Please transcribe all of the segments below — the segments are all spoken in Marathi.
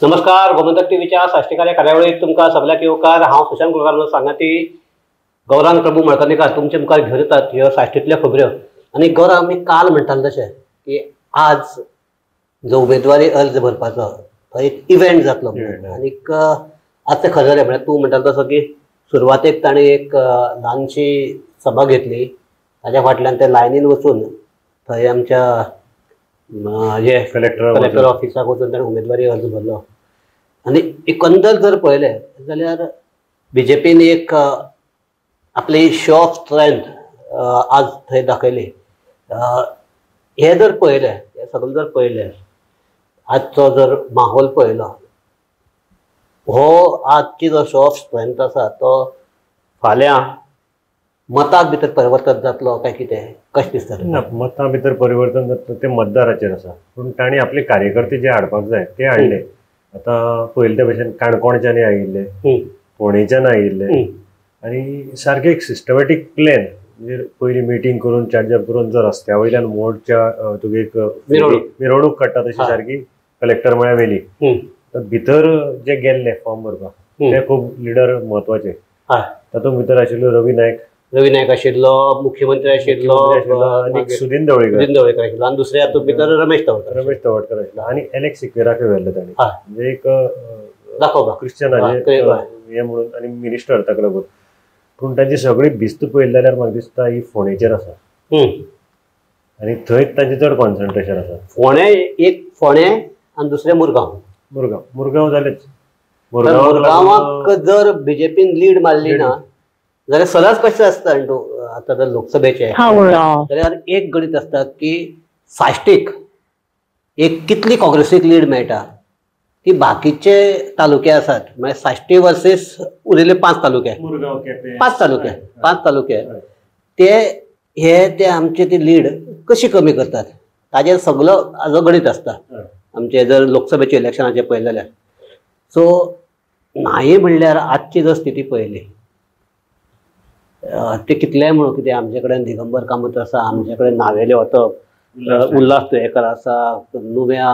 नमस्कार. गोमंतक टीव्हीच्या साष्टीकार्य कार्यावळीत तुमका सगळ्याक येवकार. हांव सुशांत कुलकर्णी सांगाती. गौरांग प्रभू मळकर्णीकार तुमचे मुखार घेवन येतात ह्यो साश्टीतल्यो खबऱ्यो. आनी गौरांग आमी काल म्हणटाले तशें की आज जो उमेदवारी अर्ज भरपाचो तो एक इव्हेंट जातलो आनीक आज तें खरें म्हणजे तूं म्हणटालो तसो की सुरवातेक ताणें एक ल्हानशी सभा घेतली. ताच्या फाटल्यान ते लायनीन वचून थंय आमच्या हे कलेक्टर ऑफिसाक वचून ताणें उमेदवारी अर्ज भरलो. आनी एकंदर जर पळयलें जाल्यार बीजेपीन एक आपली शो ऑफ स्ट्रेंथ आज थंय दाखयली. हे जर पळयलें हे सगळें जर पळयलें आजचो जर माहोल पळयलो हो आजची जो शो ऑफ स्ट्रेंथ आसा तो फाल्यां मताक भितर परिवर्तन जातलो काय कितें कशें दिसता? मतां भितर परिवर्तन जातलो ते मतदाराचेर आसा. पूण तांणी आपले कार्यकर्ते जे हाडपाक जाय ते हाडले. आतां पयले ते भशेन काणकोणच्यानी आयिल्ले, फोंडेच्यान आयिल्ले आनी सारके एक सिस्टमॅटीक प्लॅन म्हणजे पयली मिटींग करून चार्जअप करून जर रस्त्या वयल्यान मोडच्या तुगे एक मिरवणूक काडटा तशी सारकी कलेक्टर म्हळ्यार वेली. भितर जे गेल्ले फॉर्म भरपाक ते खूब लिडर म्हत्वाचे. तातूंत भितर आशिल्लो रवी नायक आशिल्लो, मुख्यमंत्री आशिल्लो आनी सुदीन ढवळीकर आशिल्लो आनी दुसरे हातूंत भितर रमेश तवडकर आशिल्लो आनी एलेक्स सिक्वेराक व्हेल्ले तांणी. म्हणजे एक क्रिश्चनाचे हे म्हणून आनी मिनिस्टर ताका लागून. पूण तांची सगळी भिस्त पळयली जाल्यार म्हाका दिसता ही फोंडेचेर आसा आनी थंयच तांचें चड कॉन्सन्ट्रेशन आसा. फोंडे आनी दुसरें मुरगांव जालेच. मुरगांवाक जर बीजेपीन लीड मारली ना जाल्यार सदांच कशें आसता आतां जर लोकसभेचे जाल्यार एक गणीत आसता की साश्टीक एक कितली काँग्रेसीक लीड मेळटा ती बाकीचे तालुके आसात म्हणजे साश्टी वर्सेस उरिल्ले 5 तालुके ते आमचे ती लीड कशी कमी करतात ताजेर सगळो हाजो गणीत आसता. आमचे जर लोकसभेचे इलेक्शनाचे पळयलें जाल्यार सो नाही म्हणल्यार आजची जर स्थिती पळयली ते कितलेंय म्हणून कितें आमचे कडेन दिगंबर कामत आसा, आमचे कडेन नावेले वतप, उल्हास तुयेकर आसा, नुव्या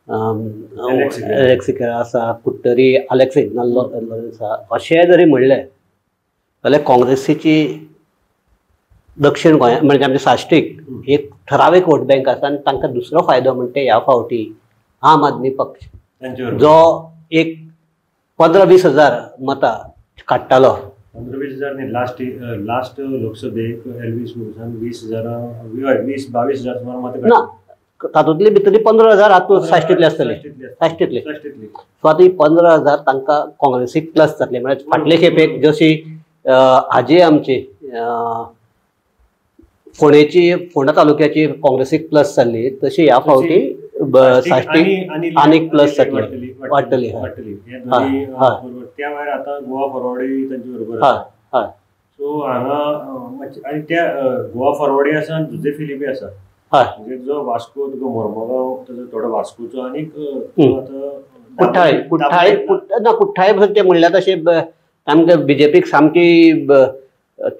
एलेक्स सिक्वेरा आसा, कुट्टरी अलेक्स आसा, अशें जरी म्हणलें जाल्यार काँग्रेसीची दक्षिण गोंया म्हणजे आमच्या साश्टीक एक ठरावीक वोट बँक आसा आनी तांकां दुसरो फायदो म्हणटा ह्या फावटी आम आदमी पक्ष जो एक 15-20 हजार मतां काडटालो. 15-20 हजार न्ही. लास्ट लोकसभेक 20-22 हजार सुमार मतां ना तातूंतली भितरली 15 हजार हातूंत साश्टीतली आसतली. सो आतां ही 15 हजार तांकां काँग्रेसीक प्लस जातले. म्हणजे फाटले खेपेक जशी हाजी आमची फोंडा तालुक्याची काँग्रेसीक प्लस जाल्ली तशी ह्या फावटी साश्टीक आनीक प्लस जातली वाडटली. त्या भायर आतां गोवा फॉरवर्डूय तांचे बरोबर आसा. सो हांगा आनी त्या गोवा फॉरवर्डूय आसा आनी जुजे फिलिपी आसा. म्हणजे जो वास्को तुका मोर्मुगांव ताजो थोडो वास्कोचो आनीक कुठ्ठाळे ते म्हणल्यार तशें आमकां बीजेपीक सामकी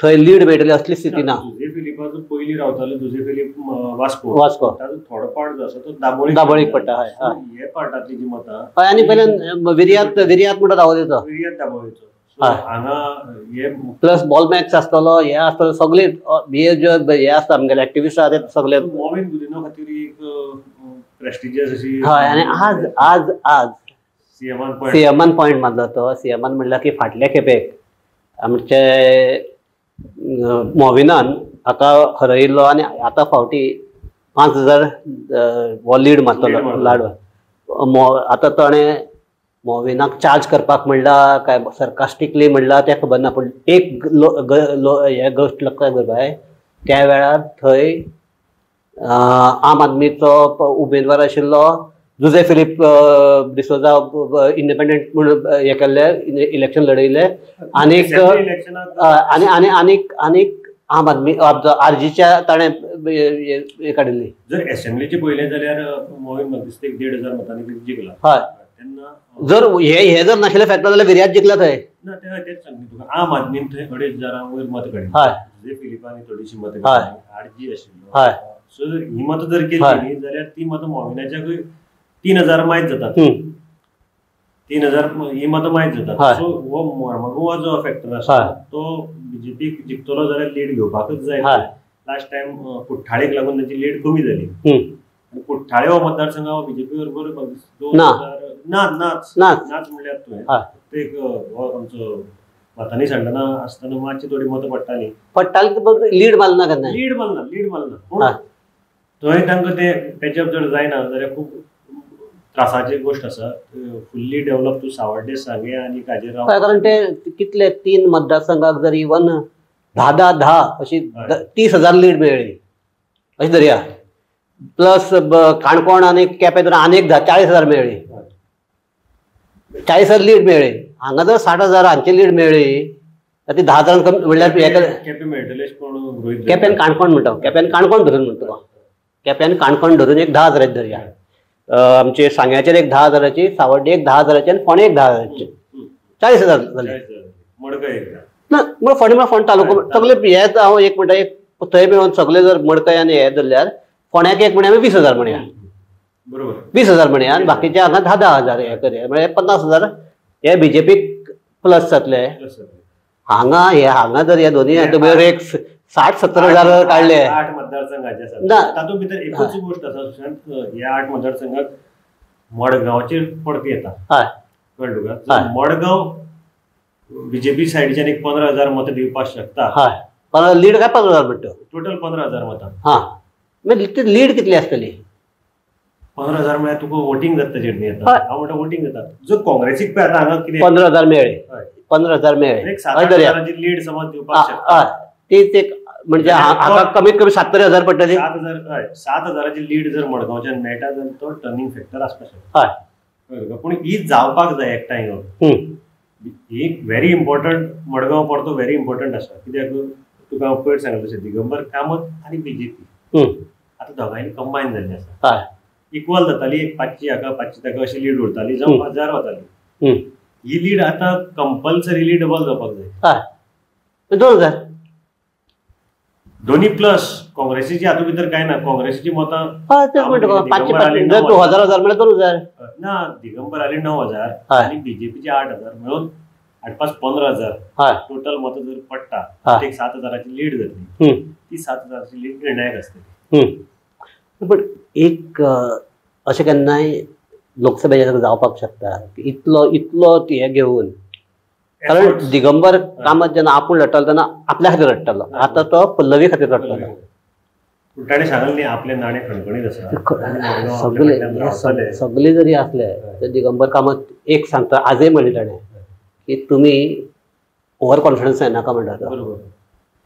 थंय लीड मेळटली असली स्थिती ना. जुजे फिलिपाचो पयलीं रावतालो जुजे फिलिप वास्को ताजो थोडो पार्ट जो आसा तो दाबोळीक पडटा. हे पार्टांतली जी मतां हय आनी पयल्यान विर्यात म्हणटा रावले तो दाबोळीचो. हांगा हे प्लस बॉल मॅच आसतलो हे आसतलो सगळे हे आसता आमगेले एक्टिविस्ट आसा ते सगळे मोविन गुदिनो खातीर एक प्रेस्टिजियस अशी. हय आनी आज सीएमान पॉयंट मारलो तो. सीएमान म्हणला की फाटल्या खेपेक आमचे मोविनान हाका हरयिल्लो आनी आतां फावटी 5000 हो लीड मारतलो लाडवा. आतां ताणें मोविनाक चार्ज करपाक म्हणला काय सरकास्टिकली म्हणला तें खबर ना. पूण एक हे गोश्ट लक्षात दवरपाक त्या वेळार थंय आम आदमीचो उमेदवार आशिल्लो जुजे फिलिप डिसोजा इंडिपेंडंट म्हणून हे केल्ले इलेक्शन लडयले आनीक आम आदमी आरजीच्या ताणें हे काडिल्ली. जर असेंब्लीचे पळयलें जाल्यार मोविन म्हाका दिसता 1,500 मतांनी जिखला. हय जर हे जर नाशिल्लें फॅक्टर जाल्यार विर्यात जिखला थंय. ना तेच सांगता तुका आम आदमीन थंय 2,500 वयर मतां काडली. जुजे फिलिपांनी थोडीशी मतां काडली. आरजी आशिल्लो. सो ही मतां जर केली जाल्यार ती मतां मोविनाच्याकूय 3,000 मायज जातात. 3000 ही मतं माहीत जातात. सो हो मडगांव जो फॅक्टर आसा तो बीजेपी जिखतलो जाल्यार लीड घेवपाकच जाय. लास्ट टायम कुठ्ठाळेक लागून तांची लीड कमी जाली. कुठ्ठाळे हो मतदारसंघ बीजेपी बरोबर 2000 नाच म्हणल्यार तुवें एक आमचो मतांनी सांडना आसतना मातशी थोडी मतं पडटाली. लीड मारना केन्ना लीड मारना थंय तांकां ते पॅचअप जर जायना जाल्यार खूब त्रासाची गोष्ट आसा. फुल्ली डेव्हलप तूं सावर्डे सांगे आनी काजेर कारण ते कितले 3 मतदारसंघाक जर इवन 10 अशी 30,000 लीड मेळ्ळी अशी धरया. प्लस काणकोण आनी केपें धरून आनीक 40,000 मेळ्ळी. 40,000 लीड मेळ्ळी. हांगा जर 60,000 हांची लीड मेळ्ळी ती 10,000 कमी म्हणल्यार केपें मेळटलेच कोण केप्यान काणकोण म्हणटा. केप्यान काणकोण धरून म्हणटा. केप्यान काणकोण धरून एक 10,000 धरया. आमचे सांग्याचेर एक 10,000ची, सावर्डे एक 10,000ची आणि फोंडे एक 10,000ची. 40,000 जाले. फोंडे फोंड तालुको सगळे हे हांव एक म्हणटा एक थंय मेळून सगळे जर मडकय आनी हे धरल्यार फोंड्याक एक म्हणया 20,000 म्हणया. बरोबर 20,000 म्हणया आनी बाकीचे हांगा 10,000 हे करया म्हणजे 50,000 हे बीजेपीक प्लस जातले. हांगा जर हे दोन्ही एक 60-70,000 काढले. 8 मतदारसंघाचे आसात तातूंत भितर एकूच गोष्ट आसा सुशांत, ह्या 8 मतदारसंघाक मडगांवचेर पडपी येता. कळ्ळें तुका. मडगांव बीजेपी सायडीच्यान एक 15,000 मतां दिवपाक शकता. लीड काय 15,000 म्हणटा टोटल 15,000 मतां. मागीर लीड कितली आसतली? 15,000 म्हळ्यार तुका वोटींग जाता ताचेर न्ही येता. हांव म्हणटा वोटींग जाता. जो काँग्रेसीक पळय आतां हांगा कितें 15,000 मेळ्ळे. 15,000 मेळ्ळे. 7,000ची लीड समज दिवपाक शकता. ती म्हणजे हाका कमीत कमी 70,000 पडटली. 7,000ची लीड जर मडगांवच्यान मेळटा जाल्यार तो टर्निंग फॅक्टर आसपाक शकता. पूण ही जावपाक जाय एकठांय येवन. ही व्हेरी इम्पॉर्टंट. मडगांव परतो व्हेरी इम्पॉर्टंट आसा. कित्याक तुका हांव पयर सांगलें तशें दिगंबर कामत आनी बीजेपी आतां दोगांयनी कंबायन जाल्ली आसा. इक्वल जाताली. 500 हाका 500 ताका अशी लीड उरताली जावं 1000 वताली. ही लीड आतां कंपल्सरिली डबल जावपाक जाय. 2,000 दोन्ही प्लस काँग्रेसीची हातूंत भितर कांय ना. काँग्रेसीची मतां 2,000 म्हणजे 2,000 ना. दिगंबर आली 9,000 आनी बीजेपीचे 8,000 मेळून 8-5 15,000 टोटल मतां जर पडटा एक 7,000ची लीड जातली. ती 7,000ची लीड निर्णायक आसतली. पण एक अशें केन्नाय लोकसभेचेर जावपाक शकता इतलो हे घेवन. कारण दिगंबर कामत जेन्ना आपूण लढटालो तेन्ना आपल्या खातीर लढटालो. आतां तो पल्लवी खातीर लढटालो. ताणें सांगलें न्ही आपलें नाणें खणखणीत आसा. सगळे जरी असले तर दिगंबर कामत एक सांगता आजय म्हणलें ताणें की तुमी ओवर कॉन्फिडन्स येनाका म्हणटा तो.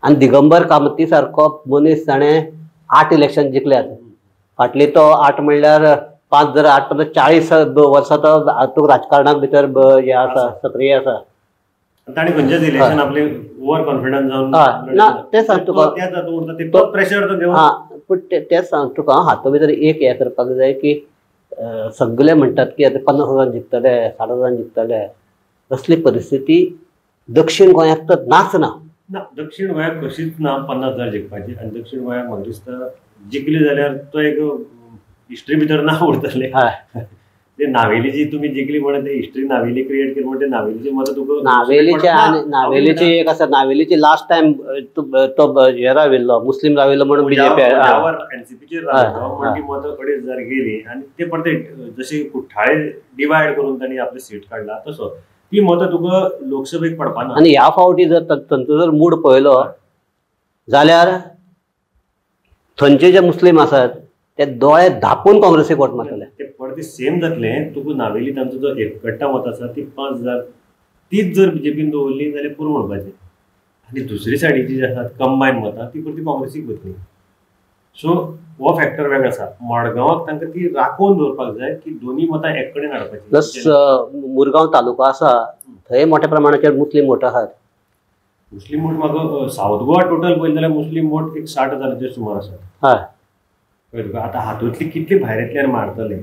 आनी दिगंबर कामती सारको मनीस ताणें 8 इलेक्शन जिखल्यात. फाटली तो 8 म्हणल्यार 5 जर 8 परत 40 वर्सां तो राजकारणाक भितर हे आसा सक्रीय आसा. ताणें खंयचेच इलेक्शन आपले ओवर कॉन्फिडन्स जावन ना तें सांग तुका. तो प्रेशर तो घेवन. पूण तेच सांग तुका हातूंत भितर एक हें करपाक जाय की सगळे म्हणटात की आतां 50,000 जिखतले 60,000 जिखतले. असली परिस्थिती दक्षिण गोंयाक तर नाच ना. दक्षिण गोंयाक कशीच ना 50,000 जिखपाची. आनी दक्षिण गोंयाक म्हाका दिसता जिखली जाल्यार तो एक हिस्ट्री भितर नांव उरतलें. ते नावेलीची तुमी जिखली म्हणून ते हिस्ट्री नावेली क्रिएट केली म्हणून ते नावेलीची मतां तुका नावेलीची एक आसा. नावेलीची लास्ट टायम तो हे राविल्लो मुस्लीम राविल्लो म्हणून बीजेपी एनसीपीचेर राविल्लो ती मतां 2,500 गेली. आनी ते परते जशी कुठ्ठाळे डिवायड करून तांणी आपले सीट काडला तसो ती मतां तुका लोकसभेक पडपाना. आनी ह्या फावटी जर तांचो जर मूड पळयलो जाल्यार थंयचे जे मुस्लीम आसात ते दोळे धापून काँग्रेसीक वोट मारतले. ते परते सेम जातलें. तुका नावेली तांचो जो एकट्टा मत आसा ती 5,000 तीच जर बीजेपीन दवरली जाल्यार पुरो म्हणपाचें. आनी दुसरी सायडीची जी आसात कंबायन मतां ती परती काँग्रेसीक वतली. सो हो फॅक्टर वेगळो आसा. मडगांवाक तांकां ती राखून दवरपाक जाय की दोनी मतां एक कडेन हाडपाची. प्लस मुरगांव तालुको आसा थंय मोठ्या प्रमाणाचेर मुस्लीम वोट आसात. मुस्लीम वोट म्हाका सावथ गोवा टोटल पळयलें जाल्यार मुस्लीम वोट एक 60,000चे सुमार आसात. तुका आतां हातूंतली कितली भायर येतल्यार मारतले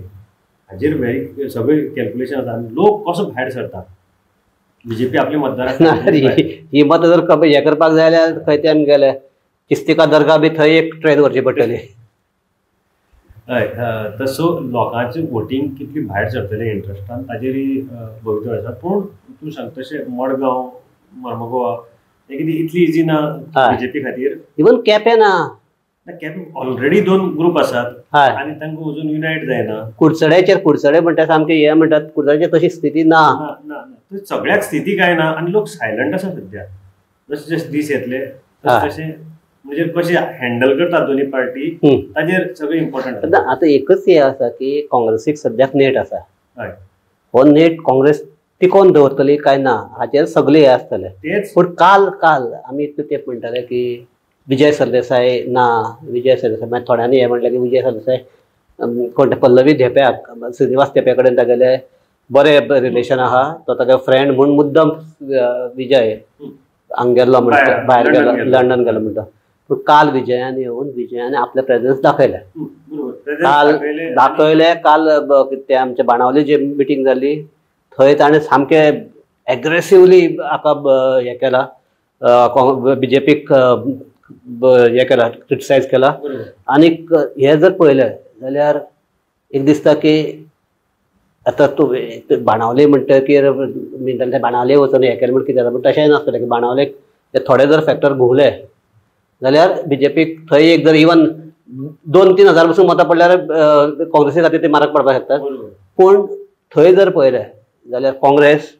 हाजेर व्हेरी सगळे कॅल्क्युलेशन आसा. आनी लोक कसो भायर सरता. बीजेपी आपले मतदारांक ही मतां जर हे करपाक जाय जाल्यार खंय ते गेले किस्तिका दर्गा बी थंय एक ट्रेन व्हरची पडटली. हय तसो लोकांचे वोटींग कितली भायर सरतले इंट्रस्टान ताजेरय भवितव्य आसा. पूण तूं सांग तशें मडगांव मर्मगोवा हे कितें इतली इजी ना बीजेपी खातीर. इवन केपें ना, ऑलरेडी 2 ग्रुप आसात हय आनी तांकां अजून युनायट जायना. कुडचडे म्हणटा सामके हे म्हणटात, कुडचड्याचेर तशी स्थिती ना. सगळ्याक स्थिती काय ना आनी लोक सायलंट आसा सध्या. जशे जशे दीस येतले तशें म्हणजे कशें हँडल करतात दोनी पार्टी ताजेर सगळें इम्पॉर्टंट. आतां एकच हे आसा की काँग्रेसीक सद्याक नेट आसा. हय हो नेट काँग्रेस टिकोवन दवरतली काय ना हाचेर सगळे हे आसतले. पूण काल आमी इतले तेंप म्हणटाले की विजय सरदेसाय ना, विजय सरदेसाय मागीर थोड्यांनी हे म्हणलें की विजय सरदेसाय कोण पल्लवी धेप्याक श्रीनिवास धेप्या कडेन तागेले बरें रिलेशन आहा, तो तागे फ्रेंड म्हूण मुद्दम विजय हांगा गेल्लो म्हणटा, भायर गेलो, लंडन गेलो म्हणटा. पूण काल विजयान आपले प्रेझन्स दाखयले. काल ते आमचे बाणावले जे मिटींग जाली थंय ताणें सामके एग्रेसिवली हाका हे केला, बीजेपीक हे केला, क्रिटिसायज केला. आनीक हे जर पळयलें जाल्यार एक दिसता की आतां तूं बाणावले म्हणटकीर म्हणटाले बाणावले वचून हे केलें म्हण कितें जाता. पूण तशें नासतलें की बाणावलेक थोडे जर फॅक्टर घुवले जाल्यार बीजेपीक थंय एक जर इवन 2-3 हजार पासून मतां पडल्यार काँग्रेसी खातीर ते मारक पडपाक शकतात. पूण थंय जर पळयलें जाल्यार काँग्रेस,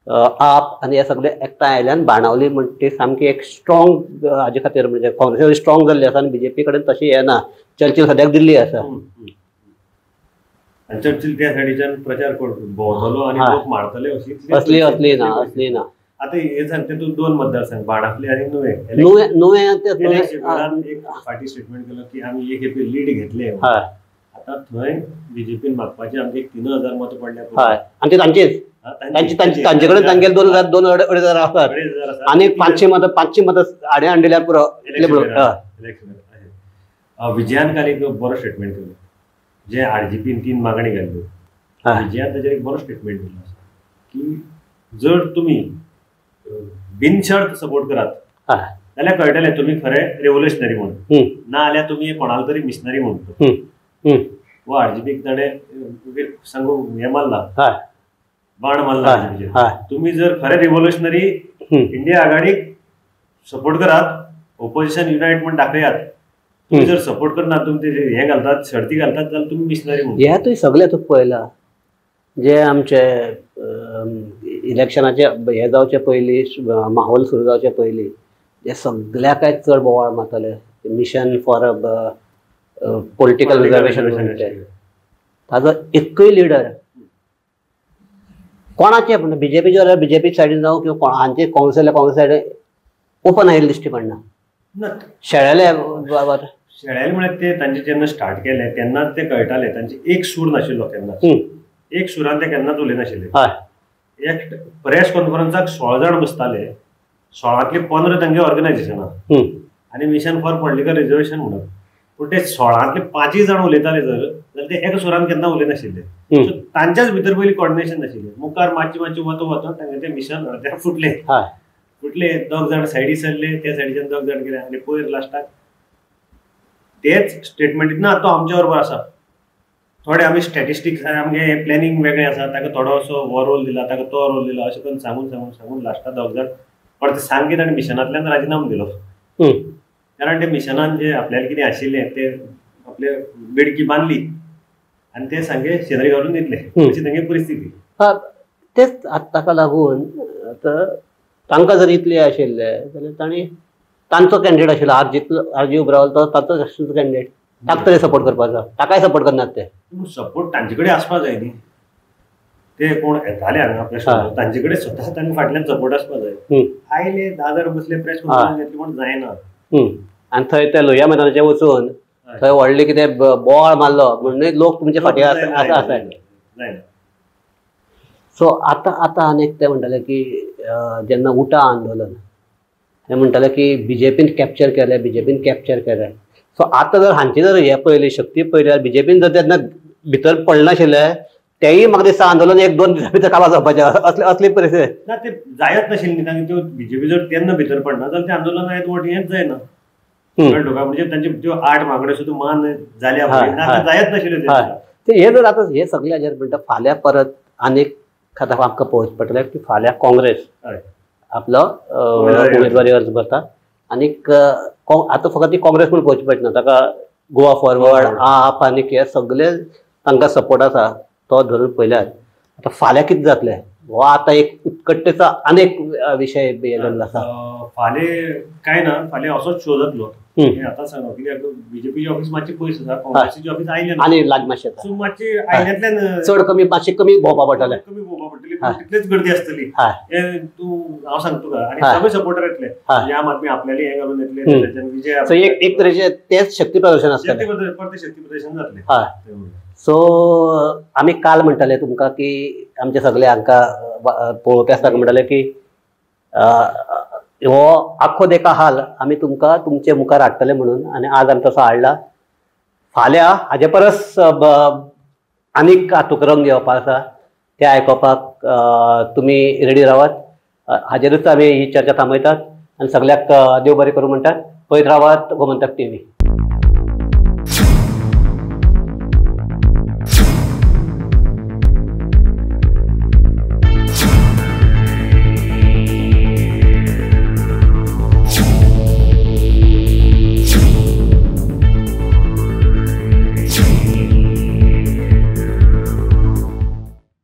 आप आनी हे सगळे एकठांय आयल्यान बाणावली म्हणटा ती सामकी एक स्ट्रॉंग हाजे खातीर म्हणजे काँग्रेसी स्ट्रॉंग जाल्ली आसा. आनी बीजेपी कडेन तशी हे ना. चर्चील सद्याक दिल्ली आसा. चर्चील त्या सायडीच्यान प्रचार भोंवतलो आनी लोक मारतले असली ना. आता हे सांगते तू 2 मतदारसंघ बाणावले आणि नुवें एक पार्टी स्टेटमेंट केलं की आम्ही एक लीड घेतले. आता थंय बीजेपीन मागपाचे आमचे 3000 मत पडल्या आणि तांचे कडेन तांगेले 2,000-2,500 आसात आनी 500 मत आडे हाडल्यार पुरो. विजयान काल एक बरो स्टेटमेंट केलो जे आरजीपीन 3 मागणी घाल्ल्यो. विजयान ताजेर एक बरो स्टेटमेंट केलो आसा की जर तुम्ही बिनशर्त सपोर्ट करात जाल्यार कळटले तुम्ही खरे रेव्होल्युशनरी म्हणून, ना जाल्यार तुम्ही कोणाला तरी मिशनरी म्हणतो. वो आरजीपीक ताणें सांगू हे मारला, बाण मारला. तुम्ही जर खरे रेव्होल्युशनरी इंडिया आघाडीक सपोर्ट करात, ऑपोजिशन युनायट म्हणून दाखयात. तुम्ही जर सपोर्ट करना, तुम्ही हे घालतात, शर्ती घालतात जाल्यार तुम्ही मिशनरी म्हणून. हे तुवें सगळे तुका पळयला जे आमचे इलेक्शनाचे हे जावचे पयलीं माहोल सुरू जावचे पयलीं जे सगळ्याक चड बोवाळ मारताले मिशन फॉर पॉलिटिकल रिजर्वेशन ताजो एकूय लिडर कोणाचे म्हणजे बीजेपीचे जाल्यार बीजेपी सायडीन जावं किंवा हांचे काँग्रेस जाल्यार काँग्रेस सायडीन ओपन आयिल्ले दिश्टी पडना. शेळ्याले म्हळ्यार ते तांचे जेन्ना स्टार्ट केले तेन्नाच ते कळटाले. तांचे एक सूर नाशिल्लो केन्ना, एक सुरान ते केन्नाच उलयनाशिल्ले. एक प्रेस कॉन्फरन्साक 16 जाण बसताले, 16तले 15 तांगे ऑर्गनायझेशनां आनी मिशन फॉर पॉलिटिकल रिजर्वेशन म्हणून. पूण ते 16तले 5 जाण उलयताले जर जाल्यार ते एका सुरान केन्ना उलयनाशिल्ले. सो तांच्याच भितर पयलीं कॉर्डिनेशन नाशिल्लें. मुखार मातशें वचत तांगे ते मिशन फुटले. 2 जाण सायडी सरले, त्या सायडीच्यान 2 जाण गेले आनी पयर लास्टाक तेच स्टेटमेंटीन तो आमच्या बरोबर आसा. थोडे आमी स्टॅटिस्टिक्स आमगे प्लॅनिंग वेगळें आसा, ताका थोडोसो हो रोल दिला, ताका तो रोल दिला, अशें करून सांगून लास्टाक 2 जाण परत सांगीत आनी मिशनांतल्यान राजिनामो दिलो. कारण ते मिशनान जे आपल्याला कितें आशिल्लें ते आपले बेडकी बांदली आनी ते सांगे शेनरी घालून दितले, अशी तांगे परिस्थिती. तेच ताका लागून तांकां जर इतले आशिल्ले जाल्यार तांणी तांचो कॅन्डिडेट आशिल्लो आरजी उबरावल तो ताचो कॅन्डिडेट ताका तरी सपोर्ट करपाचो. ताकाय सपोर्ट करनात ते. सपोर्ट तांचे कडेन आसपा जाय न्ही. ते कोण येताले हांगा आपल्या तांचे कडेन स्वता तांकां फाटल्यान सपोर्ट आसपा जाय. आयले 10 जाण बसले प्रेस कॉन्फरन्स घेतली म्हण जायना. आनी थंय ते लोहिया मैदानाचेर वचून थंय व्हडले कितें बोवाळ मारलो म्हणून लोक तुमचे फाटीं आसाय. सो आतां आनीक ते म्हणटाले की जेन्ना उठा आंदोलन ते म्हणटाले की बीजेपीन कॅप्चर केलें. सो आतां जर हांची जर हे पळयली शक्ती पळयल्यार बीजेपीन जर तेन्ना भितर पडनाशिल्ले तेय म्हाका दिसता आंदोलन 1-2 दिसां भितर काबार जावपाचें असली परिस्थिती ना. ते जायत नाशिल्ली न्ही. तांगे त्यो बीजेपी जर तेन्ना भितर पडना जाल्यार ते आंदोलन हेच जायना. कळलं तुका म्हणजे त्यांचे ज्यो 8 मागण्यो सुद्दां मान जाल्या जायत नाशिल्ल्यो ते हे जर आता हे सगळे हाजेर म्हणटा फाल्यां परत आनीक खातीर आमकां पळोवचें पडटलें की फाल्यां काँग्रेस आपलो उमेदवारी अर्ज भरता आनीक आतां फकत ती काँग्रेस म्हणून पळोवची पडना ताका गोवा फॉरवर्ड आप आनीक हे सगळे तांकां सपोर्ट आसा तो धरून पळयल्यार आतां फाल्यां कितें जातलें हो आतां एक उत्कटतेचो आनीक विशय येयल्लो आसा फाल्यां कांय ना फाल्यां असोच शो जातलो आतां सांग कित्याक बीजेपीचे ऑफिस मातशें पयस आसा काँग्रेसीचे ऑफिस आयलें आनी लाग मातशें सो मातशें आयल्यांतल्यान चड कमी मातशें कमी भोंवपा पडटलें कमी भोंवपा पडटली तितलेच गर्दी आसतली तूं हांव सांगता तुका आनी सगळे सपोर्टर येतले आम आदमी आपल्याली हें घालून येतले विजय एक तरेचें तेच शक्ती प्रदर्शन आसतलें शक्ती प्रदर्शन जातलें सो आमी काल म्हणटाले तुमकां की आमचे सगळे हांकां पळोवपी आसता म्हणटाले की हो आख्खो देका हाल आमी तुमकां तुमचे मुखार हाडटले म्हणून आनी आज आमी तसो हाडला फाल्यां हाजे परस आनीक हातूंत रंग येवपा आसा ते आयकपाक तुमी रेडी रावात हाजेरूच आमी ही चर्चा थांबयतात आनी सगळ्याक देव बरें करूं म्हणटात पळयत रावात गोमंतक TV.